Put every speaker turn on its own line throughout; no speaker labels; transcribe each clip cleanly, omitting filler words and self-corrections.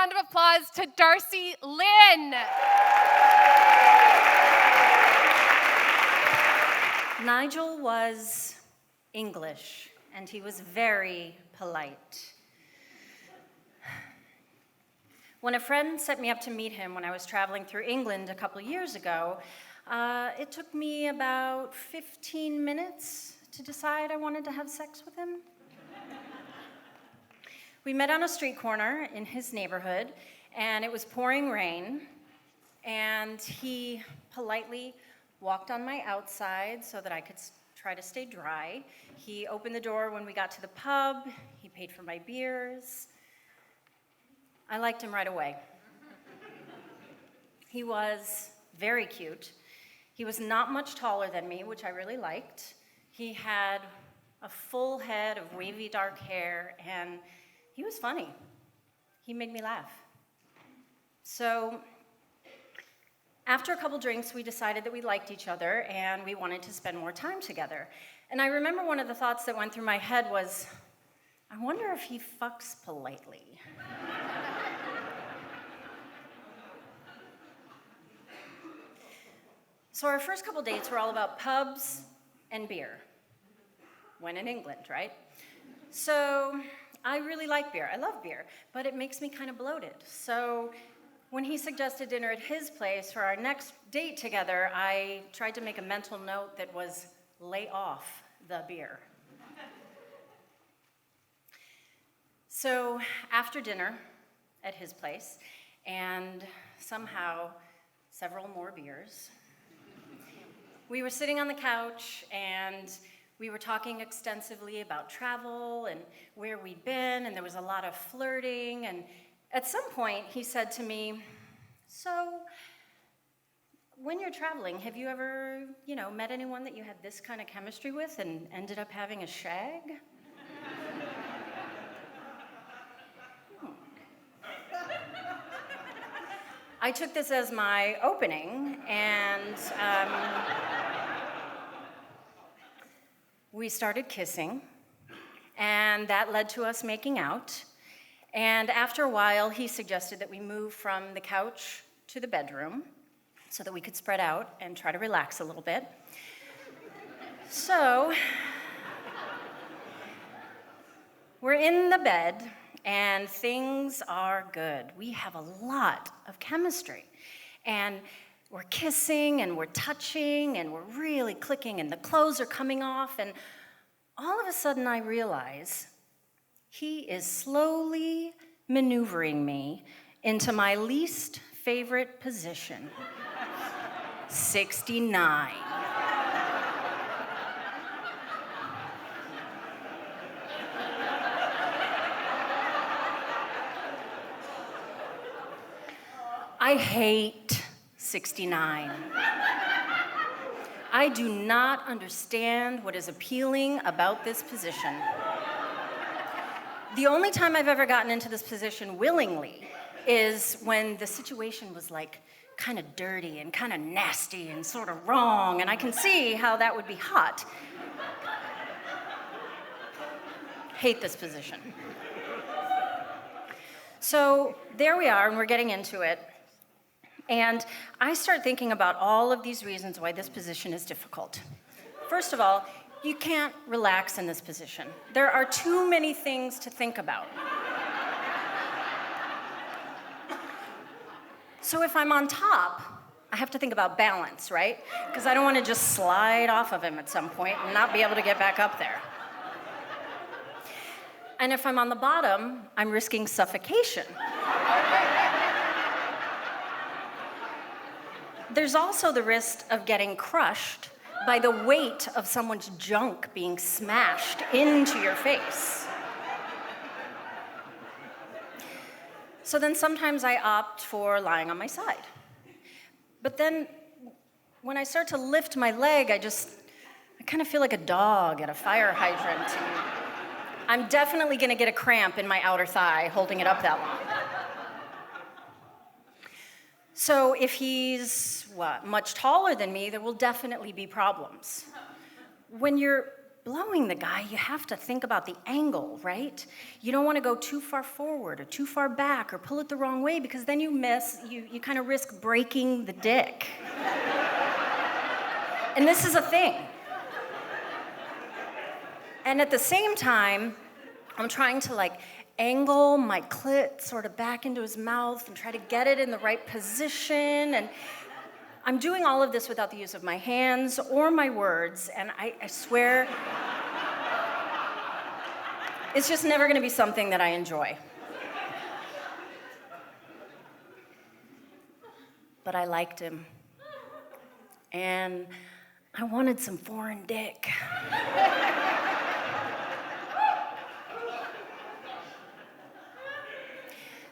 round of applause to Darcy Lynne.
Nigel was English, and he was very polite. When a friend set me up to meet him when I was traveling through England a couple years ago, it took me about 15 minutes to decide I wanted to have sex with him. We met on a street corner in his neighborhood, and it was pouring rain, and he politely walked on my outside so that I could try to stay dry. He opened the door when we got to the pub. He paid for my beers. I liked him right away. He was very cute. He was not much taller than me, which I really liked. He had a full head of wavy dark hair, and he was funny. He made me laugh. So after a couple drinks, we decided that we liked each other and we wanted to spend more time together. And I remember one of the thoughts that went through my head was, I wonder if he fucks politely. So our first couple dates were all about pubs and beer. When in England, right? So I really like beer. I love beer, but it makes me kind of bloated. So when he suggested dinner at his place for our next date together, I tried to make a mental note that was lay off the beer. So after dinner at his place, and somehow several more beers, we were sitting on the couch and we were talking extensively about travel and where we'd been, and there was a lot of flirting, and at some point he said to me, so when you're traveling, have you ever, met anyone that you had this kind of chemistry with and ended up having a shag? I took this as my opening, and we started kissing, and that led to us making out. And after a while, he suggested that we move from the couch to the bedroom so that we could spread out and try to relax a little bit. So we're in the bed, and things are good. We have a lot of chemistry. And we're kissing, and we're touching, and we're really clicking, and the clothes are coming off, and all of a sudden I realize he is slowly maneuvering me into my least favorite position, 69. I hate 69. I do not understand what is appealing about this position. The only time I've ever gotten into this position willingly is when the situation was kind of dirty and kind of nasty and sort of wrong, and I can see how that would be hot. Hate this position. So there we are, and we're getting into it. And I start thinking about all of these reasons why this position is difficult. First of all, you can't relax in this position. There are too many things to think about. So if I'm on top, I have to think about balance, right? Because I don't want to just slide off of him at some point and not be able to get back up there. And if I'm on the bottom, I'm risking suffocation. There's also the risk of getting crushed by the weight of someone's junk being smashed into your face. So then sometimes I opt for lying on my side. But then when I start to lift my leg, I kind of feel like a dog at a fire hydrant. And I'm definitely gonna get a cramp in my outer thigh holding it up that long. So if he's, much taller than me, there will definitely be problems. When you're blowing the guy, you have to think about the angle, right? You don't want to go too far forward or too far back or pull it the wrong way, because then you kind of risk breaking the dick. And this is a thing. And at the same time, I'm trying to angle my clit sort of back into his mouth and try to get it in the right position. And I'm doing all of this without the use of my hands or my words, and I swear, it's just never gonna be something that I enjoy. But I liked him, and I wanted some foreign dick.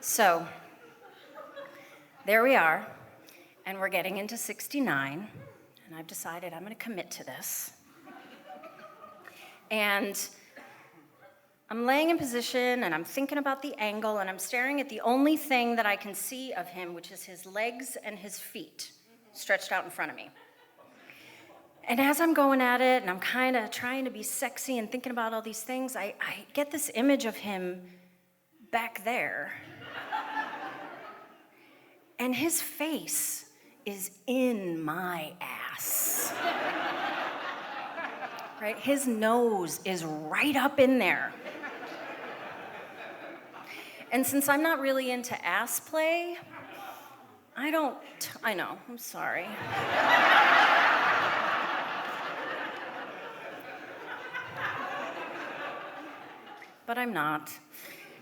So, there we are. And we're getting into 69, and I've decided I'm gonna commit to this. And I'm laying in position, and I'm thinking about the angle, and I'm staring at the only thing that I can see of him, which is his legs and his feet stretched out in front of me. And as I'm going at it, and I'm kind of trying to be sexy and thinking about all these things, I get this image of him back there. And his face is in my ass. Right? His nose is right up in there. And since I'm not really into ass play, I know, I'm sorry. But I'm not.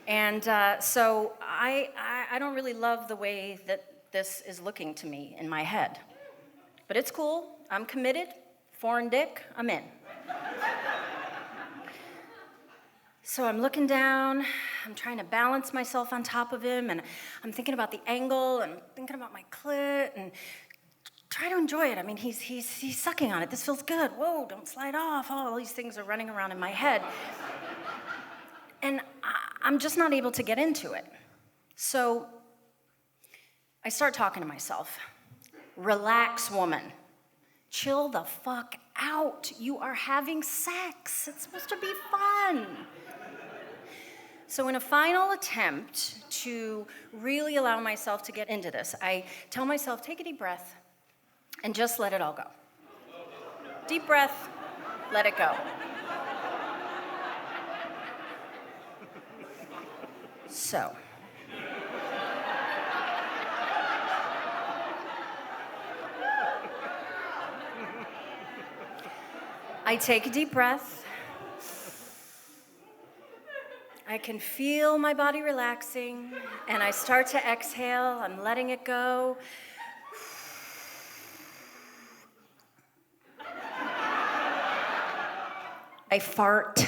And so I don't really love the way that this is looking to me in my head. But it's cool. I'm committed. Foreign dick, I'm in. So I'm looking down. I'm trying to balance myself on top of him, and I'm thinking about the angle, and thinking about my clit, and try to enjoy it. I mean, he's sucking on it. This feels good. Whoa, don't slide off. All these things are running around in my head. And I'm just not able to get into it. So I start talking to myself. Relax, woman. Chill the fuck out. You are having sex. It's supposed to be fun. So in a final attempt to really allow myself to get into this, I tell myself, take a deep breath and just let it all go. Deep breath, let it go. So, I take a deep breath. I can feel my body relaxing, and I start to exhale. I'm letting it go. I fart.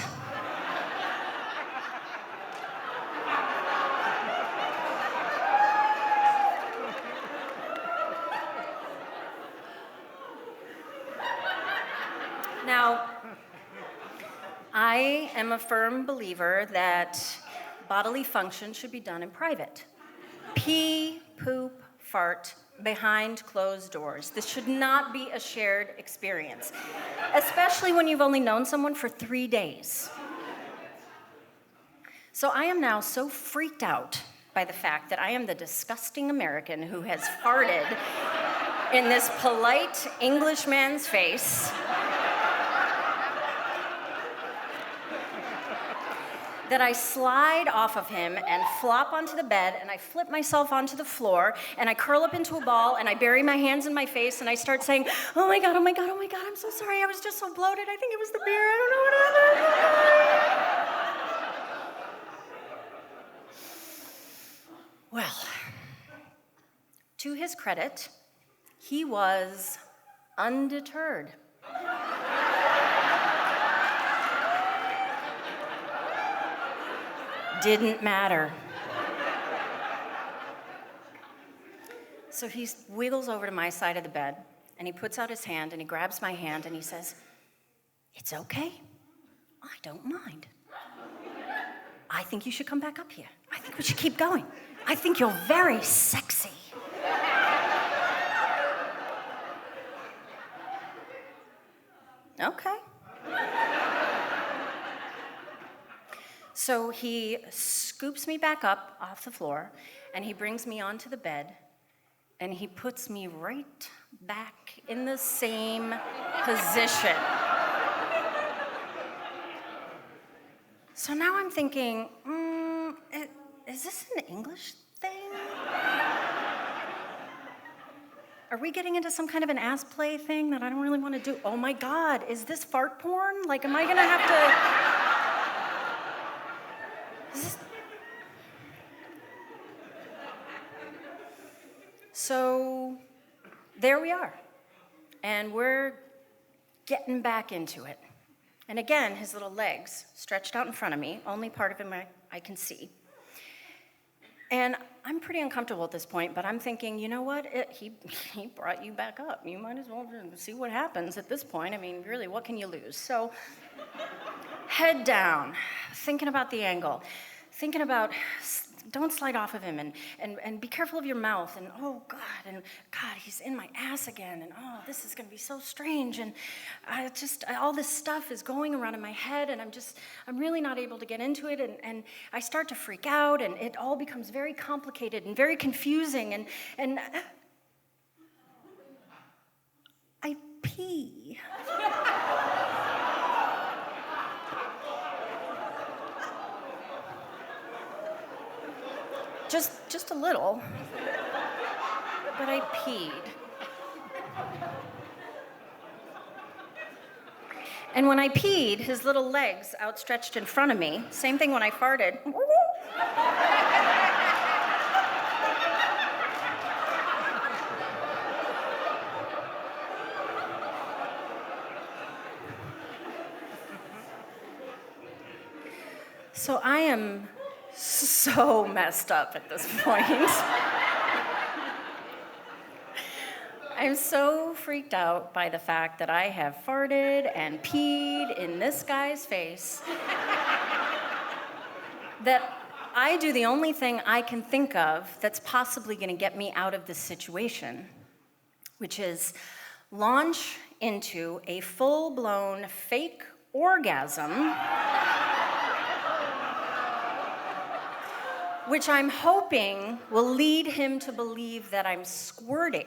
Now, I am a firm believer that bodily function should be done in private. Pee, poop, fart behind closed doors. This should not be a shared experience, especially when you've only known someone for 3 days. So I am now so freaked out by the fact that I am the disgusting American who has farted in this polite Englishman's face that I slide off of him and flop onto the bed, and I flip myself onto the floor, and I curl up into a ball, and I bury my hands in my face, and I start saying, oh my God, oh my God, oh my God, I'm so sorry, I was just so bloated, I think it was the beer, I don't know what happened. Well, to his credit, he was undeterred. Didn't matter. So he wiggles over to my side of the bed, and he puts out his hand, and he grabs my hand, and he says, it's okay. I don't mind. I think you should come back up here. I think we should keep going. I think you're very sexy. Okay. So he scoops me back up off the floor, and he brings me onto the bed, and he puts me right back in the same position. So now I'm thinking, is this an English thing? Are we getting into some kind of an ass play thing that I don't really want to do? Oh my God, is this fart porn? Like, am I gonna have to... So there we are, and we're getting back into it. And again, his little legs stretched out in front of me, only part of him I can see. And I'm pretty uncomfortable at this point, but I'm thinking, you know what? He brought you back up. You might as well see what happens at this point. I mean, really, what can you lose? So, head down, thinking about the angle, thinking about don't slide off of him, and be careful of your mouth, and oh God, he's in my ass again, and oh, this is gonna be so strange, and all this stuff is going around in my head, and I'm really not able to get into it, and I start to freak out, and it all becomes very complicated and very confusing, and I pee. Just a little, but I peed. And when I peed, his little legs outstretched in front of me, same thing when I farted. So I am so messed up at this point. I'm so freaked out by the fact that I have farted and peed in this guy's face that I do the only thing I can think of that's possibly going to get me out of this situation, which is launch into a full-blown fake orgasm, which I'm hoping will lead him to believe that I'm squirting.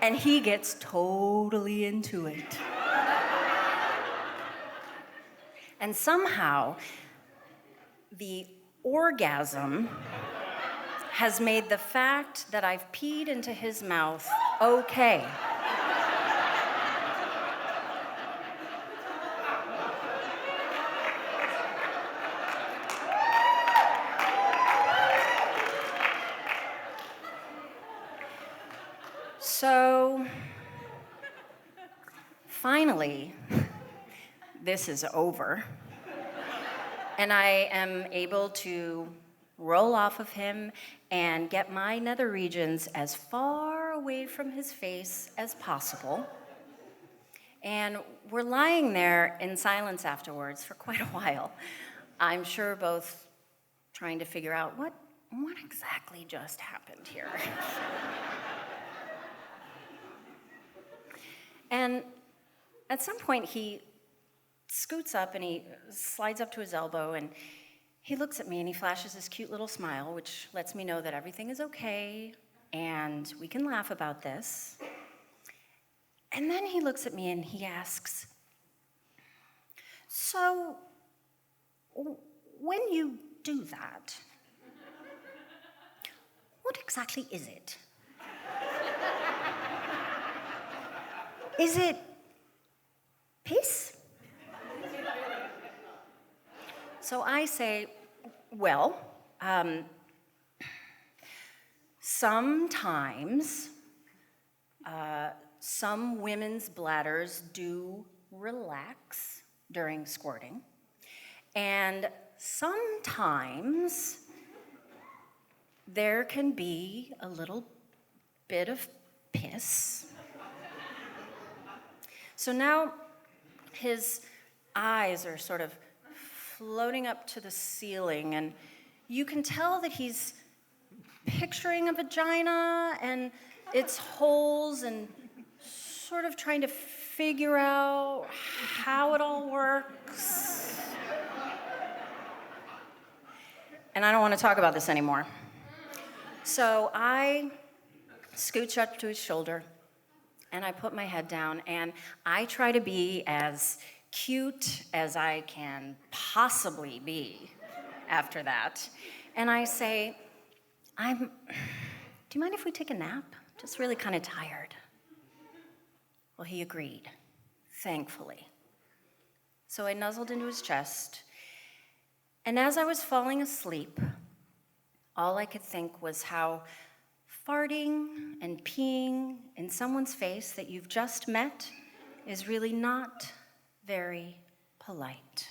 And he gets totally into it. And somehow, the orgasm has made the fact that I've peed into his mouth okay. So, finally, this is over, and I am able to roll off of him and get my nether regions as far away from his face as possible. And we're lying there in silence afterwards for quite a while. I'm sure both trying to figure out what exactly just happened here. And at some point he scoots up and he slides up to his elbow and he looks at me and he flashes this cute little smile, which lets me know that everything is okay and we can laugh about this. And then he looks at me and he asks, "So, when you do that, what exactly is it? Is it piss?" So I say, well, sometimes some women's bladders do relax during squirting, and sometimes there can be a little bit of piss. So now his eyes are sort of floating up to the ceiling, and you can tell that he's picturing a vagina and its holes and sort of trying to figure out how it all works. And I don't want to talk about this anymore. So I scooch up to his shoulder, and I put my head down, and I try to be as cute as I can possibly be after that. And I say, do you mind if we take a nap? Just really kind of tired. Well, he agreed, thankfully. So I nuzzled into his chest, and as I was falling asleep, all I could think was how farting and peeing in someone's face that you've just met is really not very polite.